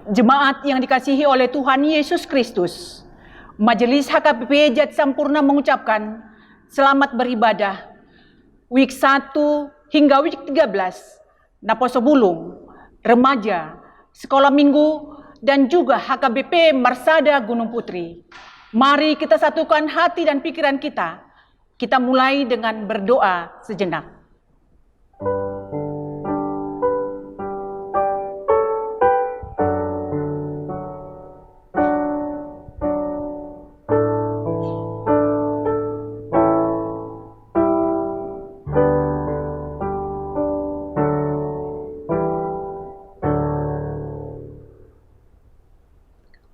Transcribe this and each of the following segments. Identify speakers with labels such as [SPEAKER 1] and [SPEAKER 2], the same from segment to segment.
[SPEAKER 1] Jemaat yang dikasihi oleh Tuhan Yesus Kristus, Majelis HKBP Jati Sampurna mengucapkan selamat beribadah week 1 hingga week 13, Naposo Bulung, remaja, sekolah minggu, dan juga HKBP Marsada Gunung Putri. Mari kita satukan hati dan pikiran kita. Kita mulai dengan berdoa sejenak.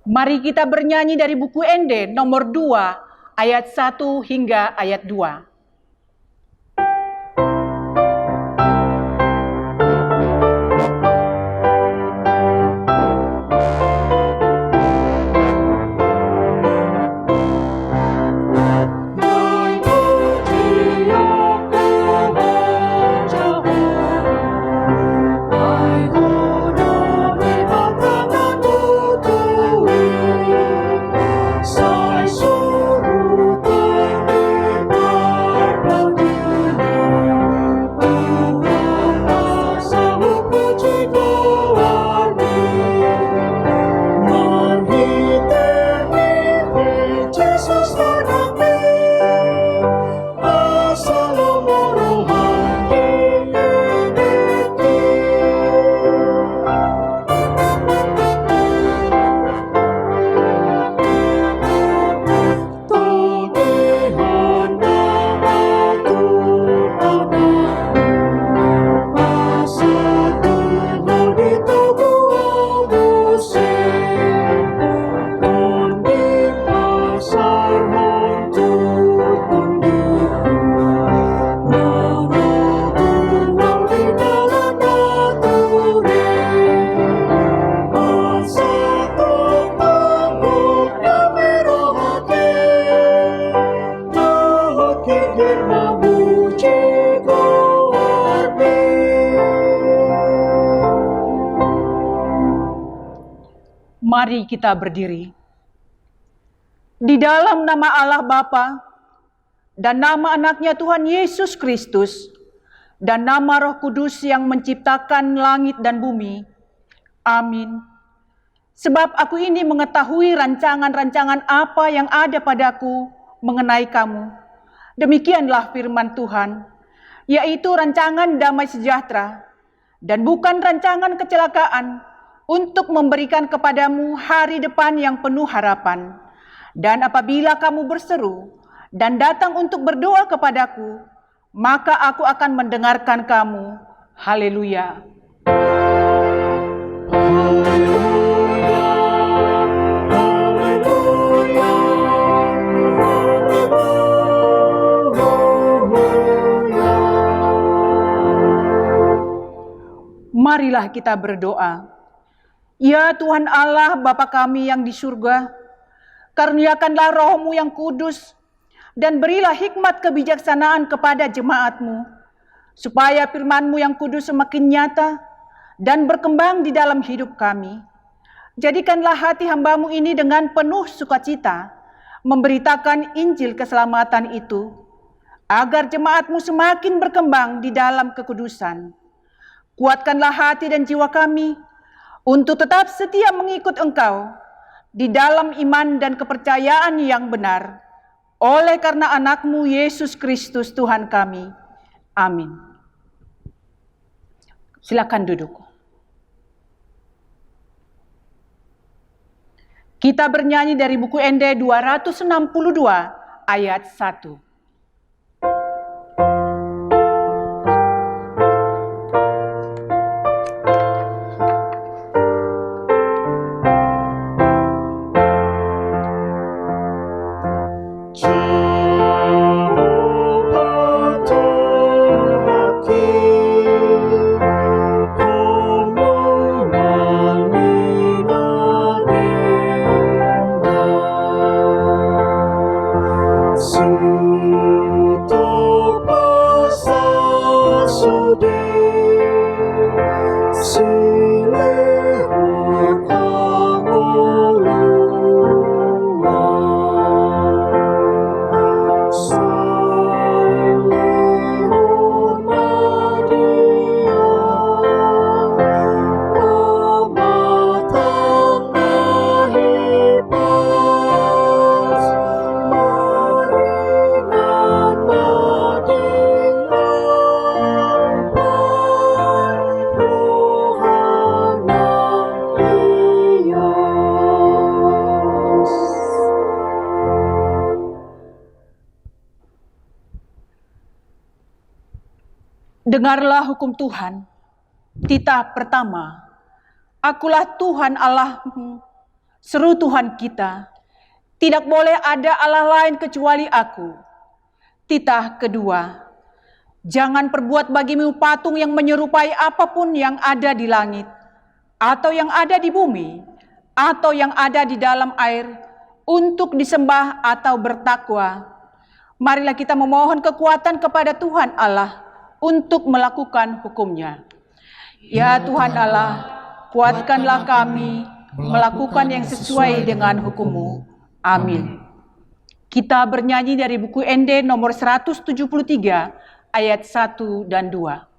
[SPEAKER 1] Mari kita bernyanyi dari buku Ende nomor 2 ayat 1 hingga ayat 2. Mari kita berdiri. Di dalam nama Allah Bapa dan nama anaknya Tuhan Yesus Kristus dan nama Roh Kudus yang menciptakan langit dan bumi. Amin. Sebab aku ini mengetahui rancangan-rancangan apa yang ada padaku mengenai kamu. Demikianlah firman Tuhan, yaitu rancangan damai sejahtera dan bukan rancangan kecelakaan, untuk memberikan kepadamu hari depan yang penuh harapan. Dan apabila kamu berseru dan datang untuk berdoa kepadaku, maka aku akan mendengarkan kamu. Haleluya. Marilah kita berdoa. Ya Tuhan Allah Bapa kami yang di surga, karuniakanlah Roh-Mu yang kudus, dan berilah hikmat kebijaksanaan kepada jemaat-Mu, supaya firman-Mu yang kudus semakin nyata dan berkembang di dalam hidup kami. Jadikanlah hati hamba-Mu ini dengan penuh sukacita, memberitakan Injil keselamatan itu, agar jemaat-Mu semakin berkembang di dalam kekudusan. Kuatkanlah hati dan jiwa kami, untuk tetap setia mengikut Engkau di dalam iman dan kepercayaan yang benar, oleh karena anak-Mu Yesus Kristus Tuhan kami. Amin. Silakan duduk. Kita bernyanyi dari buku Ende 262 ayat 1.
[SPEAKER 2] Soon
[SPEAKER 1] Dengarlah hukum Tuhan. Titah pertama, Akulah Tuhan Allahmu, seru Tuhan kita. Tidak boleh ada Allah lain kecuali Aku. Titah kedua, jangan perbuat bagimu patung yang menyerupai apapun yang ada di langit, atau yang ada di bumi, atau yang ada di dalam air, untuk disembah atau bertakwa. Marilah kita memohon kekuatan kepada Tuhan Allah untuk melakukan hukum-Nya. Ya Tuhan Allah, kuatkanlah kami melakukan yang sesuai dengan hukum-Mu. Amin. Kita bernyanyi dari buku ND nomor 173 ayat 1 dan 2.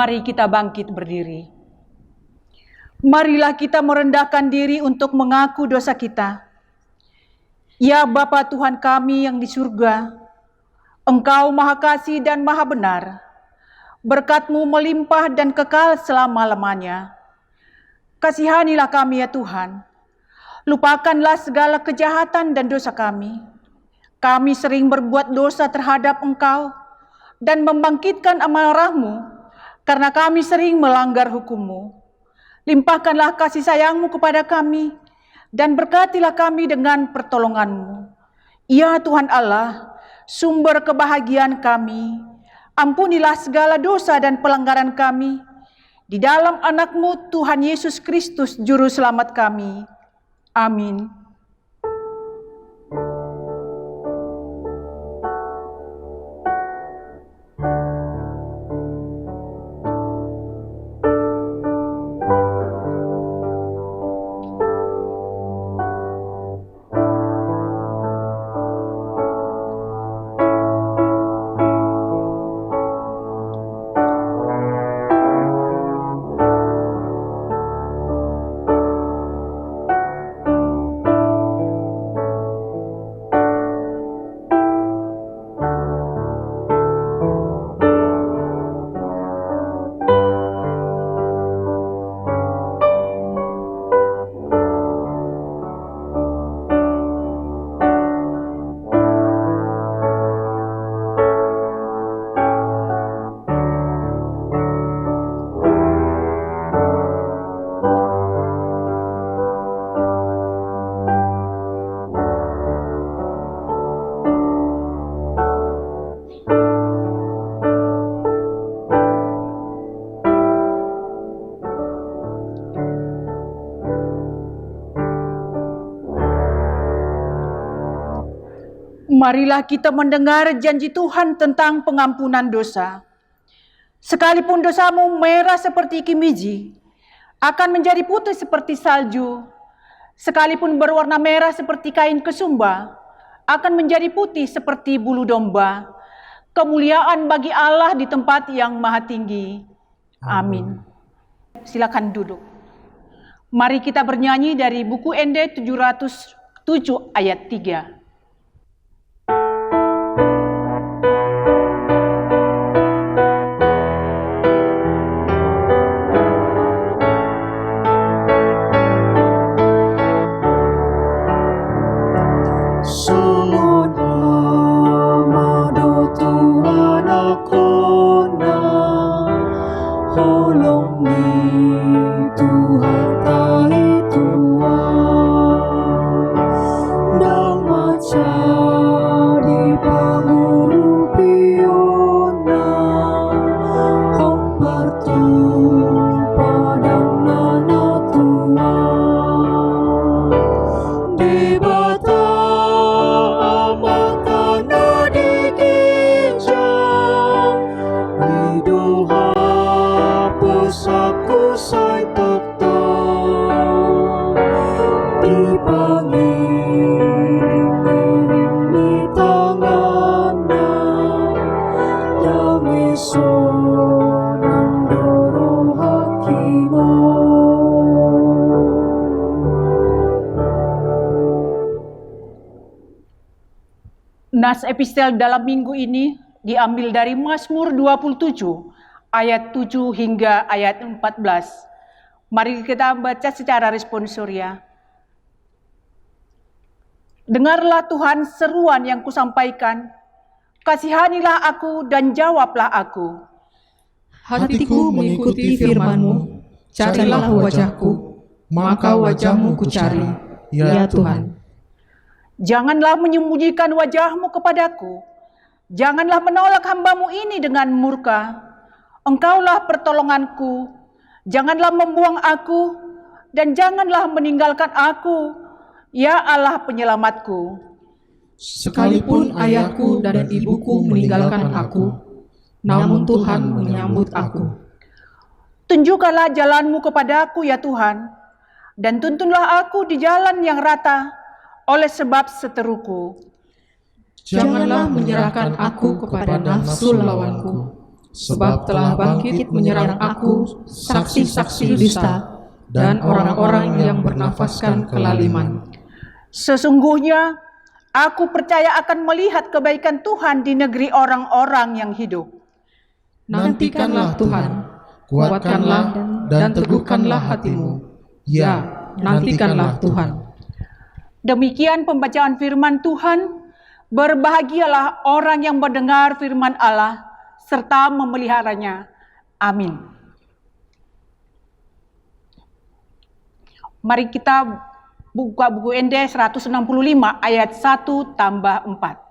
[SPEAKER 1] Mari kita bangkit berdiri. Marilah kita merendahkan diri untuk mengaku dosa kita. Ya Bapa Tuhan kami yang di surga, Engkau Maha Kasih dan Maha Benar. Berkat-Mu melimpah dan kekal selama-lamanya. Kasihanilah kami ya Tuhan. Lupakanlah segala kejahatan dan dosa kami. Kami sering berbuat dosa terhadap Engkau dan membangkitkan amarah-Mu, karena kami sering melanggar hukum-Mu. Limpahkanlah kasih sayang-Mu kepada kami, dan berkatilah kami dengan pertolongan-Mu. Ya Tuhan Allah, sumber kebahagiaan kami, ampunilah segala dosa dan pelanggaran kami. Di dalam anak-Mu Tuhan Yesus Kristus, Juru Selamat kami. Amin. Marilah kita mendengar janji Tuhan tentang pengampunan dosa. Sekalipun dosamu merah seperti kimiji, akan menjadi putih seperti salju. Sekalipun berwarna merah seperti kain kesumba, akan menjadi putih seperti bulu domba. Kemuliaan bagi Allah di tempat yang maha tinggi. Amin. Silakan duduk. Mari kita bernyanyi dari buku ND 707 ayat 3. Nas epistel dalam minggu ini diambil dari Mazmur 27 ayat 7 hingga ayat 14. Mari kita baca secara responsoria. Dengarlah Tuhan seruan yang kusampaikan, kasihanilah aku dan jawablah aku.
[SPEAKER 2] Hatiku mengikuti firman-Mu, carilah wajahku, maka wajah-Mu kucari, ya Tuhan.
[SPEAKER 1] Janganlah menyembunyikan wajah-Mu kepadaku, janganlah menolak hamba-Mu ini dengan murka. Engkaulah pertolonganku, janganlah membuang aku, dan janganlah meninggalkan aku, ya Allah penyelamatku.
[SPEAKER 2] Sekalipun ayahku dan ibuku meninggalkan aku, namun Tuhan menyambut aku.
[SPEAKER 1] Tunjukkanlah jalan-Mu kepadaku ya Tuhan, dan tuntunlah aku di jalan yang rata, oleh sebab seteruku.
[SPEAKER 2] Janganlah menyerahkan aku kepada nafsu lawanku, sebab telah bangkit menyerang aku saksi-saksi dusta dan orang-orang yang bernafaskan kelaliman.
[SPEAKER 1] Sesungguhnya aku percaya akan melihat kebaikan Tuhan di negeri orang-orang yang hidup.
[SPEAKER 2] Nantikanlah Tuhan, kuatkanlah dan teguhkanlah hatimu. Ya, nantikanlah Tuhan.
[SPEAKER 1] Demikian pembacaan firman Tuhan. Berbahagialah orang yang mendengar firman Allah serta memeliharanya. Amin. Mari kita buka buku ND 165 ayat 1 tambah 4.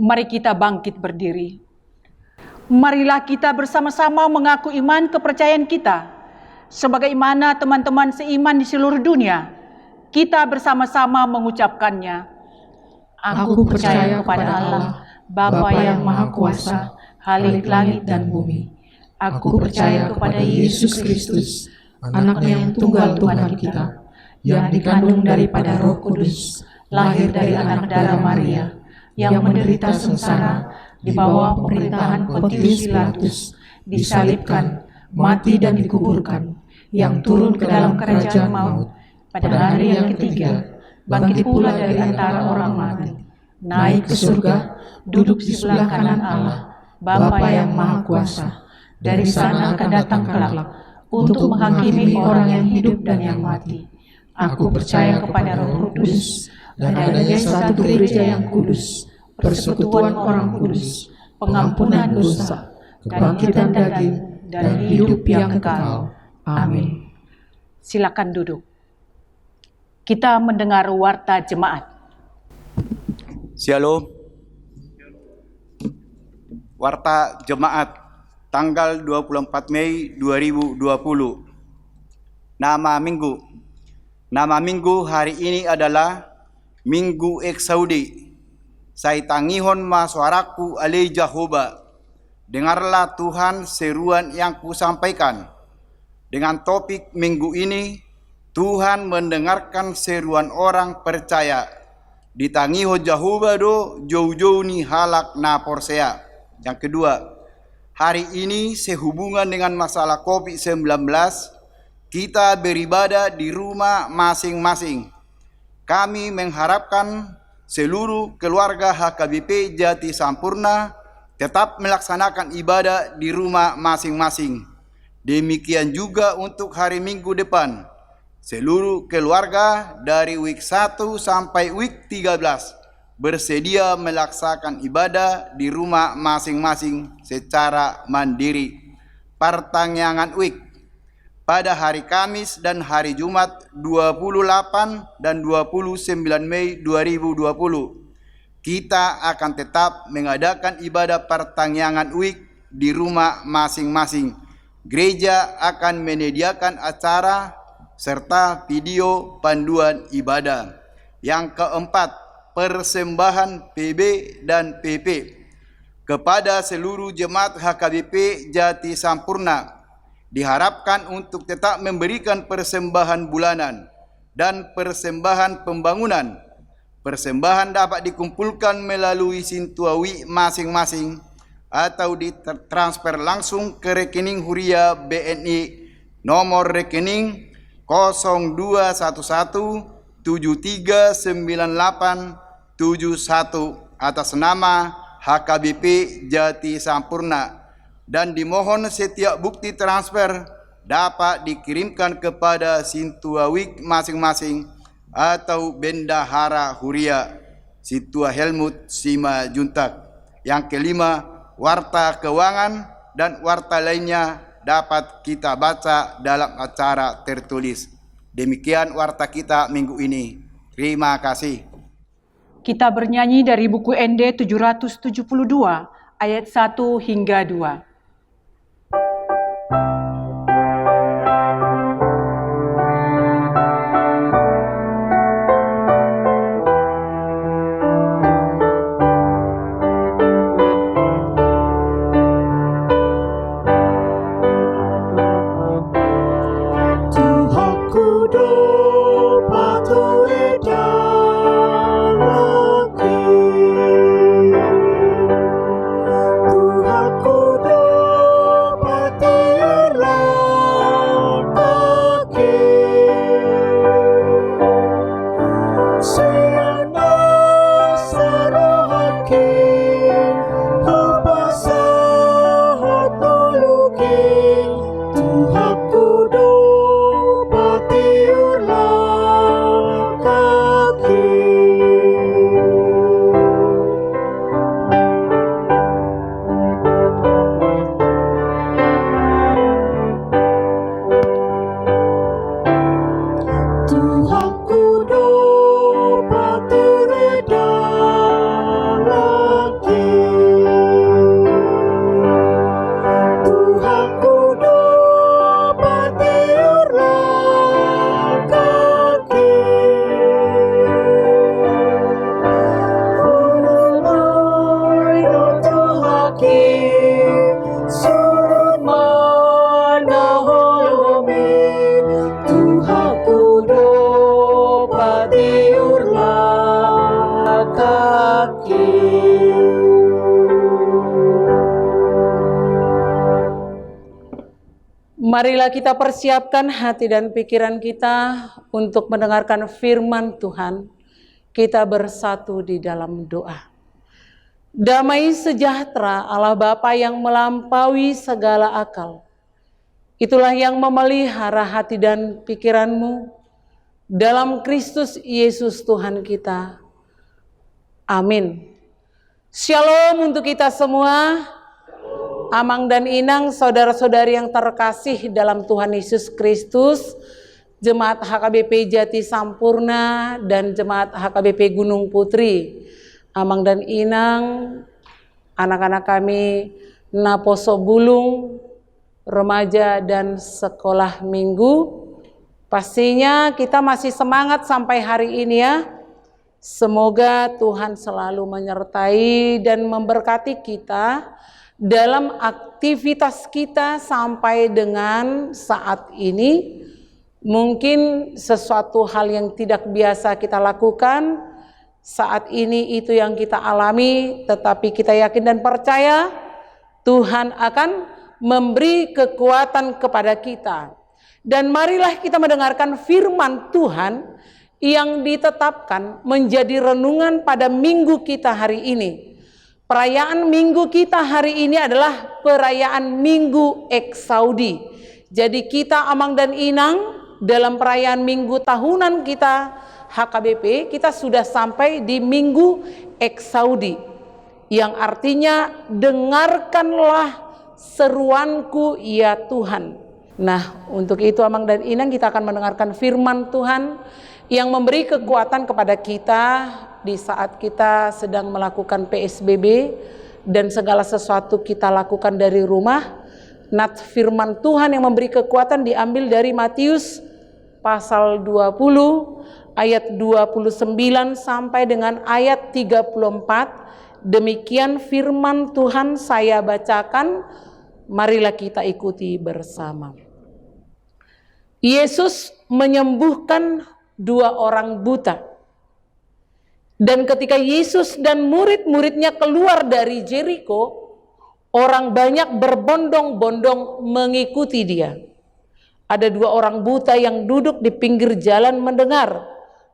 [SPEAKER 1] Mari kita bangkit berdiri. Marilah kita bersama-sama mengaku iman kepercayaan kita. Sebagaimana teman-teman seiman di seluruh dunia, kita bersama-sama mengucapkannya.
[SPEAKER 2] Aku percaya kepada Allah, Bapa yang Maha Kuasa, Khalik langit dan bumi. Aku percaya kepada Yesus Kristus, Anaknya yang tunggal Tuhan kita, yang dikandung daripada Roh Kudus, lahir dari anak darah Maria, yang menderita sengsara di bawah pemerintahan Pontius Pilatus, disalibkan, mati dan dikuburkan, yang turun ke dalam kerajaan maut, pada hari yang ketiga, bangkit pula dari antara orang mati, naik ke surga, duduk di sebelah kanan Allah, Bapa yang Maha Kuasa. Dari sana akan datang kelak untuk menghakimi orang yang hidup dan yang mati. Aku percaya kepada Roh Kudus, dan adanya satu gereja yang kudus, persekutuan orang kudus, pengampunan dosa, kebangkitan daging, dan hidup yang kekal. Amin.
[SPEAKER 1] Silakan duduk. Kita mendengar warta jemaat.
[SPEAKER 3] Shalom. Warta Jemaat tanggal 24 Mei 2020. Nama Minggu. Nama Minggu hari ini adalah Minggu Eksaudi. Saya tangihon masuaraku alai Jehovah. Dengarlah Tuhan seruan yang kusampaikan. Dengan topik minggu ini, Tuhan mendengarkan seruan orang percaya. Ditangiho Jehovah do jauh-jauh ni halak na porsea. Yang kedua, hari ini sehubungan dengan masalah COVID-19, kita beribadah di rumah masing-masing. Kami mengharapkan seluruh keluarga HKBP Jati Sampurna tetap melaksanakan ibadah di rumah masing-masing. Demikian juga untuk hari Minggu depan. Seluruh keluarga dari week 1 sampai week 13 bersedia melaksanakan ibadah di rumah masing-masing secara mandiri. Pertanyaan week pada hari Kamis dan hari Jumat 28 dan 29 Mei 2020. Kita akan tetap mengadakan ibadah pertanyaan week di rumah masing-masing. Gereja akan menyediakan acara serta video panduan ibadah. Yang keempat, persembahan PB dan PP kepada seluruh jemaat HKBP Jati Sampurna diharapkan untuk tetap memberikan persembahan bulanan dan persembahan pembangunan. Persembahan dapat dikumpulkan melalui Sintuawi masing-masing atau ditransfer langsung ke rekening Huria BNI nomor rekening 0211739871 atas nama HKBP Jati Sampurna, dan dimohon setiap bukti transfer dapat dikirimkan kepada Sintuawik masing-masing atau Bendahara Huria Situa Helmut Sima Juntak. Yang kelima, warta keuangan dan warta lainnya dapat kita baca dalam acara tertulis. Demikian warta kita minggu ini. Terima kasih.
[SPEAKER 1] Kita bernyanyi dari buku ND 772 ayat 1 hingga 2.
[SPEAKER 4] Tuhan ku
[SPEAKER 2] Marilah kita persiapkan hati dan pikiran kita untuk mendengarkan firman Tuhan. Kita bersatu di dalam doa. Damai sejahtera Allah Bapa yang melampaui segala akal, itulah yang memelihara hati dan pikiranmu dalam Kristus Yesus Tuhan kita. Amin. Shalom untuk kita semua. Amang dan Inang, saudara-saudari yang terkasih dalam Tuhan Yesus Kristus, Jemaat HKBP Jati Sampurna dan Jemaat HKBP Gunung Putri. Amang dan Inang, anak-anak kami Naposo Bulung, remaja dan sekolah minggu. Pastinya kita masih semangat sampai hari ini ya. Semoga Tuhan selalu menyertai dan memberkati kita dalam aktivitas kita sampai dengan saat ini. Mungkin sesuatu hal yang tidak biasa kita lakukan saat ini itu yang kita alami, tetapi kita yakin dan percaya Tuhan akan memberi kekuatan kepada kita. Dan marilah kita mendengarkan firman Tuhan yang ditetapkan menjadi renungan pada minggu kita hari ini. Perayaan minggu kita hari ini adalah perayaan Minggu Eksaudi. Jadi kita Amang dan Inang dalam perayaan minggu tahunan kita HKBP, kita sudah sampai di Minggu Eksaudi, yang artinya dengarkanlah seruanku ya Tuhan. Nah, untuk itu Amang dan Inang kita akan mendengarkan firman Tuhan yang memberi kekuatan kepada kita di saat kita sedang melakukan PSBB dan segala sesuatu kita lakukan dari rumah. Nats firman Tuhan yang memberi kekuatan diambil dari Matius pasal 20 ayat 29 sampai dengan ayat 34. Demikian firman Tuhan saya bacakan, marilah kita ikuti bersama. Yesus menyembuhkan 2 orang buta. Dan ketika Yesus dan murid-muridnya keluar dari Jeriko, orang banyak berbondong-bondong mengikuti dia. Ada 2 orang buta yang duduk di pinggir jalan mendengar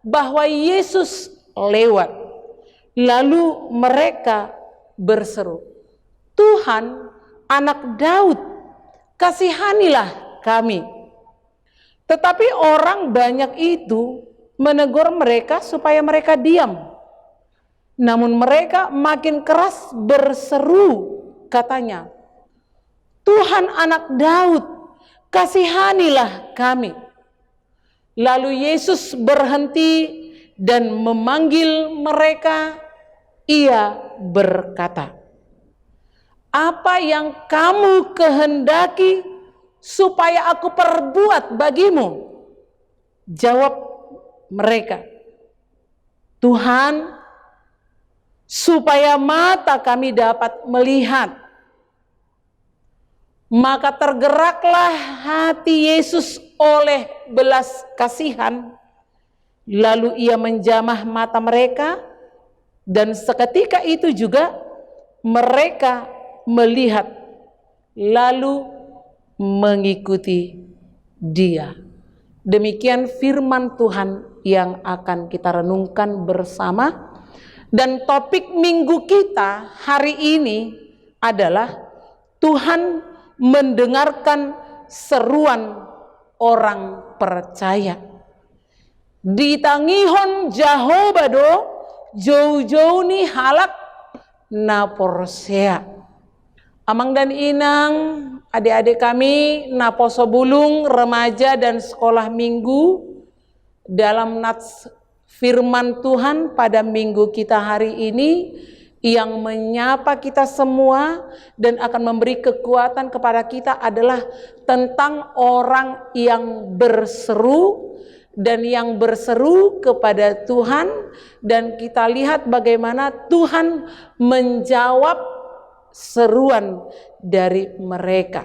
[SPEAKER 2] bahwa Yesus lewat. Lalu mereka berseru, "Tuhan, Anak Daud, kasihanilah kami." Tetapi orang banyak itu menegur mereka supaya mereka diam. Namun mereka makin keras berseru, katanya, "Tuhan, Anak Daud, kasihanilah kami." Lalu Yesus berhenti dan memanggil mereka. Ia berkata, "Apa yang kamu kehendaki supaya aku perbuat bagimu?" Jawab mereka, "Tuhan, supaya mata kami dapat melihat." Maka tergeraklah hati Yesus oleh belas kasihan. Lalu ia menjamah mata mereka, dan seketika itu juga mereka melihat, lalu mengikuti dia. Demikian firman Tuhan yang akan kita renungkan bersama. Dan topik minggu kita hari ini adalah Tuhan mendengarkan seruan orang percaya. Di tangihon Jahobado jauh-jauh nih halak naporsea. Amang dan Inang, adik-adik kami Naposo Bulung, remaja dan sekolah minggu, dalam nats firman Tuhan pada minggu kita hari ini yang menyapa kita semua dan akan memberi kekuatan kepada kita adalah tentang orang yang berseru dan yang berseru kepada Tuhan, dan kita lihat bagaimana Tuhan menjawab seruan dari mereka.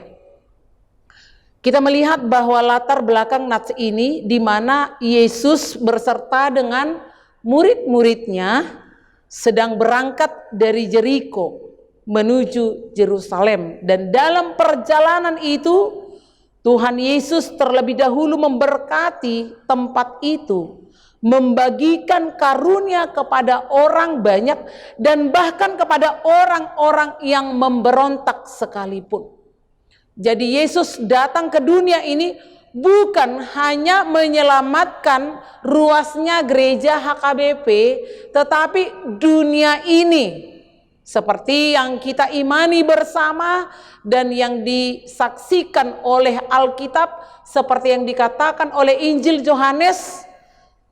[SPEAKER 2] Kita melihat bahwa latar belakang nats ini di mana Yesus berserta dengan murid-muridnya sedang berangkat dari Jeriko menuju Yerusalem, dan dalam perjalanan itu Tuhan Yesus terlebih dahulu memberkati tempat itu, membagikan karunia kepada orang banyak dan bahkan kepada orang-orang yang memberontak sekalipun. Jadi Yesus datang ke dunia ini bukan hanya menyelamatkan ruasnya gereja HKBP, tetapi dunia ini seperti yang kita imani bersama dan yang disaksikan oleh Alkitab, seperti yang dikatakan oleh Injil Yohanes,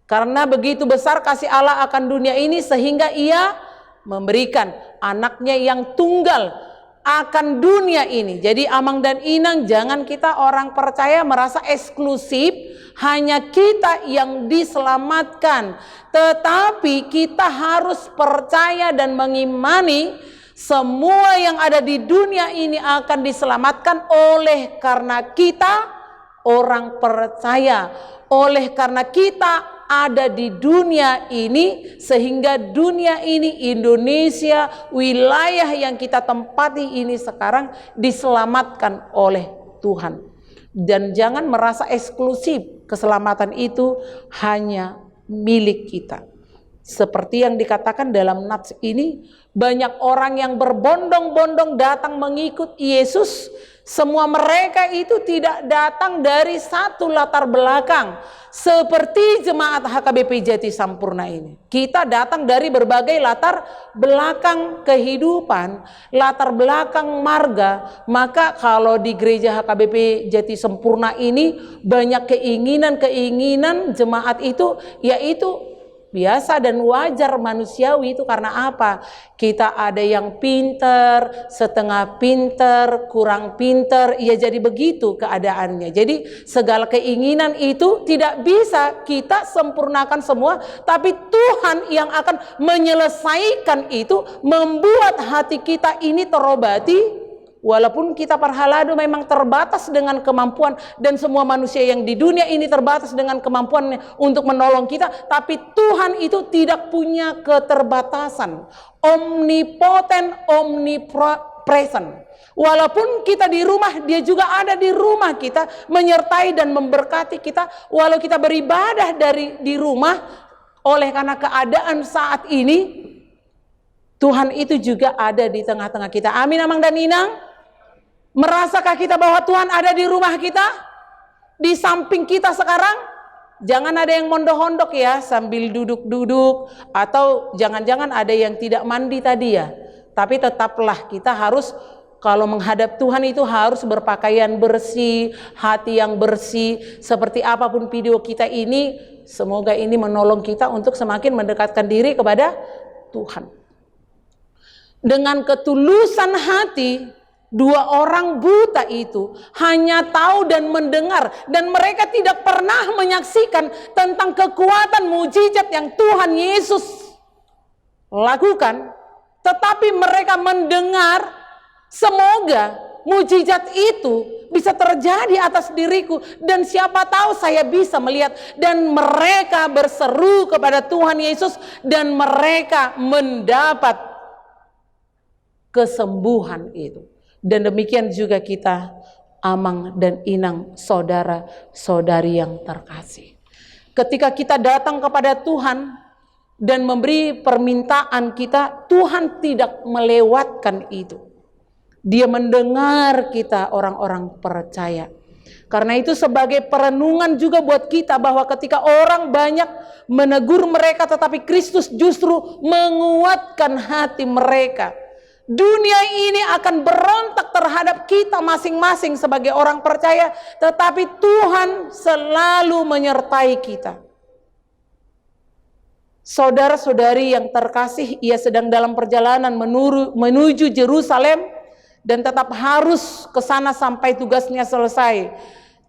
[SPEAKER 2] karena begitu besar kasih Allah akan dunia ini sehingga ia memberikan anaknya yang tunggal akan dunia ini. Jadi Amang dan Inang, jangan kita orang percaya merasa eksklusif, hanya kita yang diselamatkan. Tetapi kita harus percaya dan mengimani semua yang ada di dunia ini akan diselamatkan oleh karena kita orang percaya, oleh karena kita ada di dunia ini, sehingga dunia ini, Indonesia, wilayah yang kita tempati ini sekarang diselamatkan oleh Tuhan. Dan jangan merasa eksklusif, keselamatan itu hanya milik kita. Seperti yang dikatakan dalam nats ini, banyak orang yang berbondong-bondong datang mengikut Yesus. Semua mereka itu tidak datang dari satu latar belakang. Seperti jemaat HKBP Jati Sampurna ini. Kita datang dari berbagai latar belakang kehidupan, latar belakang marga. Maka kalau di gereja HKBP Jati Sampurna ini banyak keinginan-keinginan jemaat itu, yaitu biasa dan wajar manusiawi. Itu karena apa? Kita ada yang pinter, setengah pinter, kurang pinter, ya jadi begitu keadaannya. Jadi segala keinginan itu tidak bisa kita sempurnakan semua, tapi Tuhan yang akan menyelesaikan itu, membuat hati kita ini terobati. Walaupun kita perhalado memang terbatas dengan kemampuan, dan semua manusia yang di dunia ini terbatas dengan kemampuan untuk menolong kita, tapi Tuhan itu tidak punya keterbatasan. Omnipoten, omnipresent. Walaupun kita di rumah, dia juga ada di rumah kita, menyertai dan memberkati kita. Walau kita beribadah di rumah, oleh karena keadaan saat ini, Tuhan itu juga ada di tengah-tengah kita. Amin, Amang dan Inang. Merasakah kita bahwa Tuhan ada di rumah kita? Di samping kita sekarang? Jangan ada yang mondok-ondok ya, sambil duduk-duduk. Atau jangan-jangan ada yang tidak mandi tadi ya. Tapi tetaplah kita harus, kalau menghadap Tuhan itu harus berpakaian bersih, hati yang bersih. Seperti apapun video kita ini, semoga ini menolong kita untuk semakin mendekatkan diri kepada Tuhan. Dengan ketulusan hati, dua orang buta itu hanya tahu dan mendengar, dan mereka tidak pernah menyaksikan tentang kekuatan mujizat yang Tuhan Yesus lakukan, tetapi mereka mendengar, semoga mujizat itu bisa terjadi atas diriku, dan siapa tahu saya bisa melihat. Dan mereka berseru kepada Tuhan Yesus, dan mereka mendapat kesembuhan itu. Dan demikian juga kita, Amang dan Inang, saudara-saudari yang terkasih. Ketika kita datang kepada Tuhan dan memberi permintaan kita, Tuhan tidak melewatkan itu. Dia mendengar kita, orang-orang percaya. Karena itu sebagai perenungan juga buat kita, bahwa ketika orang banyak menegur mereka, tetapi Kristus justru menguatkan hati mereka. Dunia ini akan berontak terhadap kita masing-masing sebagai orang percaya, tetapi Tuhan selalu menyertai kita. Saudara-saudari yang terkasih, ia sedang dalam perjalanan menuju Yerusalem, dan tetap harus ke sana sampai tugasnya selesai.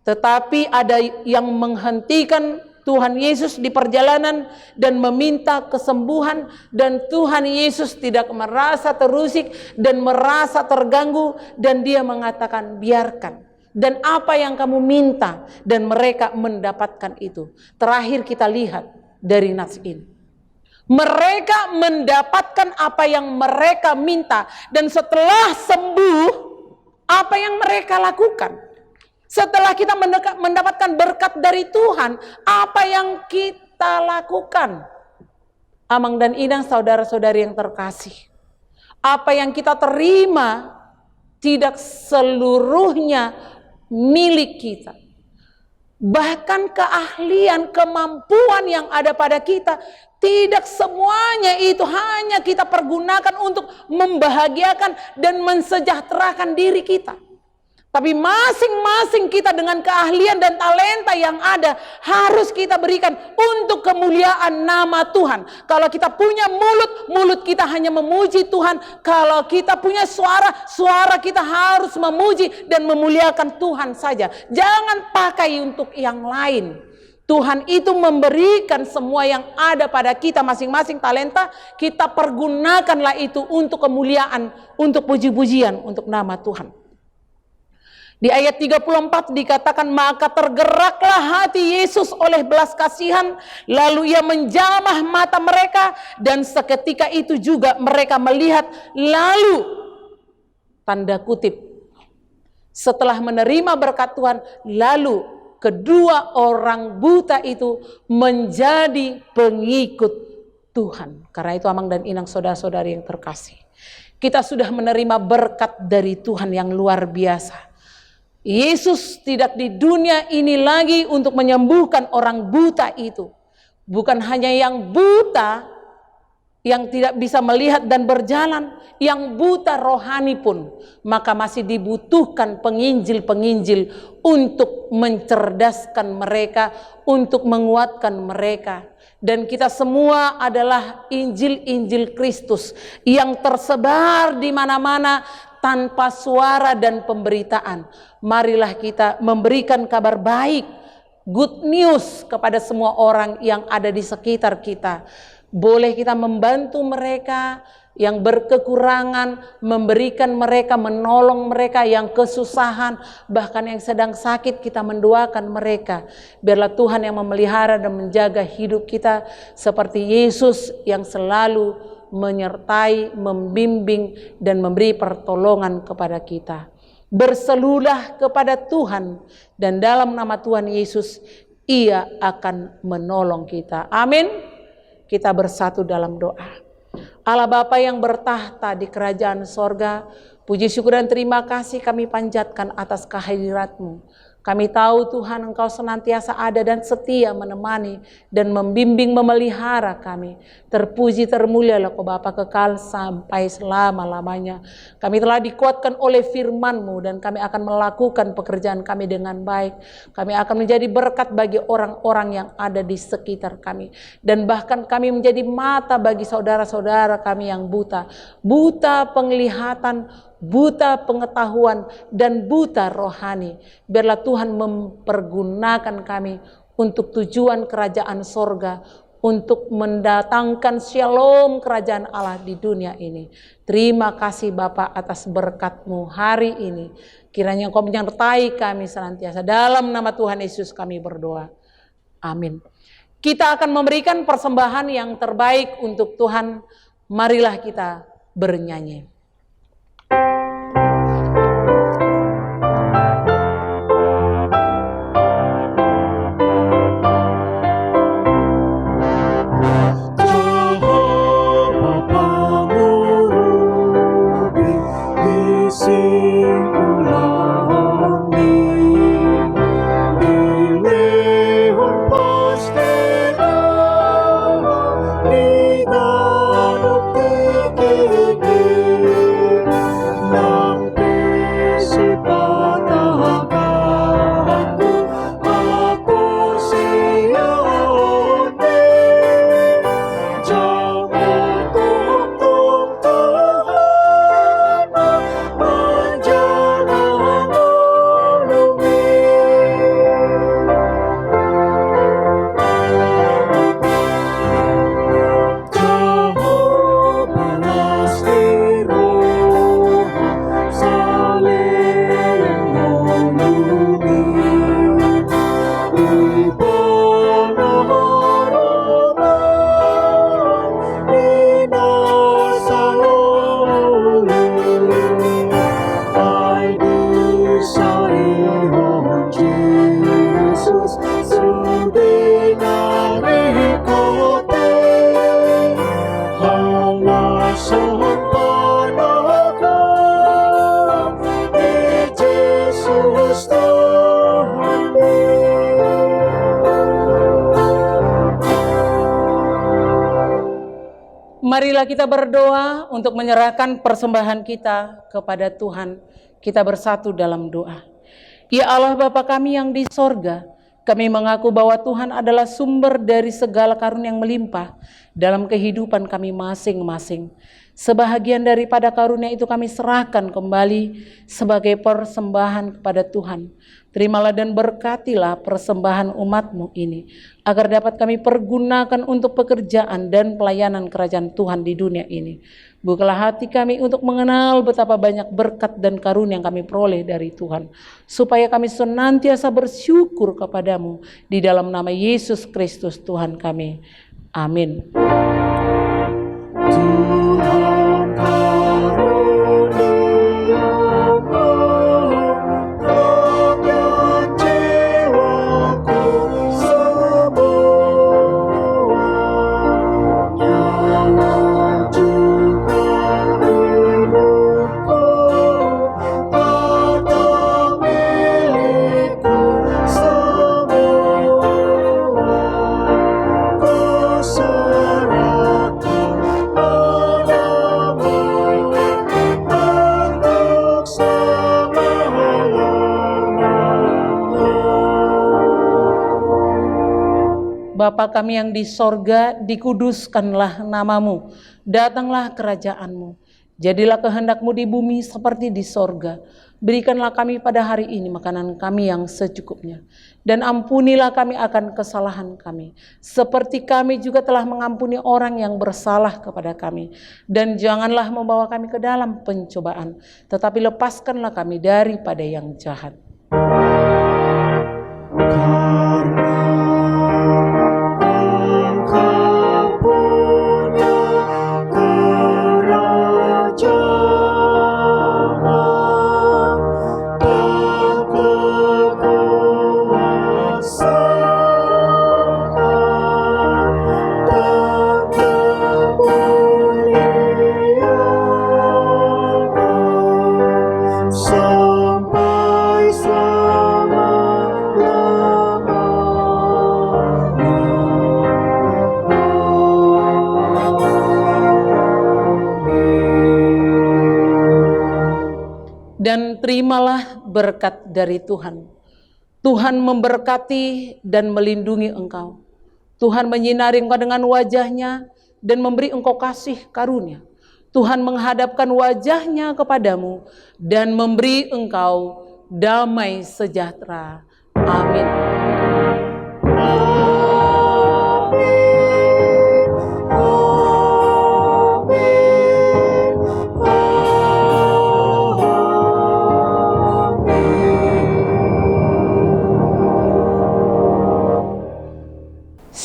[SPEAKER 2] Tetapi ada yang menghentikan Tuhan Yesus di perjalanan dan meminta kesembuhan, dan Tuhan Yesus tidak merasa terusik dan merasa terganggu, dan dia mengatakan biarkan, dan apa yang kamu minta, dan mereka mendapatkan itu. Terakhir kita lihat dari nats ini, mereka mendapatkan apa yang mereka minta, dan setelah sembuh, apa yang mereka lakukan? Setelah kita mendapatkan berkat dari Tuhan, apa yang kita lakukan? Amang dan Inang, saudara-saudari yang terkasih, apa yang kita terima tidak seluruhnya milik kita. Bahkan keahlian, kemampuan yang ada pada kita, tidak semuanya itu hanya kita pergunakan untuk membahagiakan dan mensejahterakan diri kita. Tapi masing-masing kita dengan keahlian dan talenta yang ada harus kita berikan untuk kemuliaan nama Tuhan. Kalau kita punya mulut kita hanya memuji Tuhan. Kalau kita punya suara kita harus memuji dan memuliakan Tuhan saja. Jangan pakai untuk yang lain. Tuhan itu memberikan semua yang ada pada kita, masing-masing talenta, kita pergunakanlah itu untuk kemuliaan, untuk puji-pujian, untuk nama Tuhan. Di ayat 34 dikatakan, maka tergeraklah hati Yesus oleh belas kasihan, lalu ia menjamah mata mereka, dan seketika itu juga mereka melihat. Lalu, tanda kutip, setelah menerima berkat Tuhan, lalu kedua orang buta itu menjadi pengikut Tuhan. Karena itu Amang dan Inang, saudara-saudari yang terkasih, kita sudah menerima berkat dari Tuhan yang luar biasa. Yesus tidak di dunia ini lagi untuk menyembuhkan orang buta itu. Bukan hanya yang buta, yang tidak bisa melihat dan berjalan, yang buta rohani pun. Maka masih dibutuhkan penginjil-penginjil untuk mencerdaskan mereka, untuk menguatkan mereka. Dan kita semua adalah Injil-Injil Kristus yang tersebar di mana-mana tanpa suara dan pemberitaan. Marilah kita memberikan kabar baik, good news kepada semua orang yang ada di sekitar kita. Boleh kita membantu mereka yang berkekurangan, memberikan mereka, menolong mereka yang kesusahan, bahkan yang sedang sakit, kita mendoakan mereka. Biarlah Tuhan yang memelihara dan menjaga hidup kita seperti Yesus yang selalu menyertai, membimbing, dan memberi pertolongan kepada kita. Berselulah kepada Tuhan, dan dalam nama Tuhan Yesus, Ia akan menolong kita. Amin. Kita bersatu dalam doa. Allah Bapa yang bertahta di kerajaan sorga, puji syukur dan terima kasih kami panjatkan atas kehadirat-Mu. Kami tahu Tuhan Engkau senantiasa ada dan setia menemani dan membimbing, memelihara kami. Terpuji termulialah Kau Bapa kekal sampai selama-lamanya. Kami telah dikuatkan oleh firman-Mu dan kami akan melakukan pekerjaan kami dengan baik. Kami akan menjadi berkat bagi orang-orang yang ada di sekitar kami. Dan bahkan kami menjadi mata bagi saudara-saudara kami yang buta. Buta penglihatan, buta pengetahuan, dan buta rohani. Biarlah Tuhan mempergunakan kami untuk tujuan kerajaan sorga, untuk mendatangkan shalom kerajaan Allah di dunia ini. Terima kasih Bapa atas berkat-Mu hari ini. Kiranya Engkau menyertai kami senantiasa. Dalam nama Tuhan Yesus kami berdoa. Amin. Kita akan memberikan persembahan yang terbaik untuk Tuhan. Marilah kita bernyanyi. Marilah kita berdoa untuk menyerahkan persembahan kita kepada Tuhan. Kita bersatu dalam doa. Ya Allah Bapa kami yang di sorga, kami mengaku bahwa Tuhan adalah sumber dari segala karunia yang melimpah dalam kehidupan kami masing-masing. Sebahagian daripada karunia itu kami serahkan kembali sebagai persembahan kepada Tuhan. Terimalah dan berkatilah persembahan umat-Mu ini, agar dapat kami pergunakan untuk pekerjaan dan pelayanan kerajaan Tuhan di dunia ini. Bukalah hati kami untuk mengenal betapa banyak berkat dan karunia yang kami peroleh dari Tuhan, supaya kami senantiasa bersyukur kepadamu di dalam nama Yesus Kristus Tuhan kami. Amin. Bapa kami yang di sorga, dikuduskanlah namamu, datanglah kerajaanmu, jadilah kehendakmu di bumi seperti di sorga. Berikanlah kami pada hari ini makanan kami yang secukupnya, dan ampunilah kami akan kesalahan kami, seperti kami juga telah mengampuni orang yang bersalah kepada kami. Dan janganlah membawa kami ke dalam pencobaan, tetapi lepaskanlah kami daripada yang jahat. Dan terimalah berkat dari Tuhan. Tuhan memberkati dan melindungi engkau. Tuhan menyinari engkau dengan wajah-Nya dan memberi engkau kasih karunia. Tuhan menghadapkan wajah-Nya kepadamu dan memberi engkau damai sejahtera. Amin.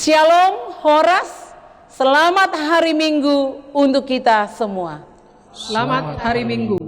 [SPEAKER 2] Shalom, Horas, selamat hari Minggu untuk kita semua.
[SPEAKER 1] Selamat hari Minggu.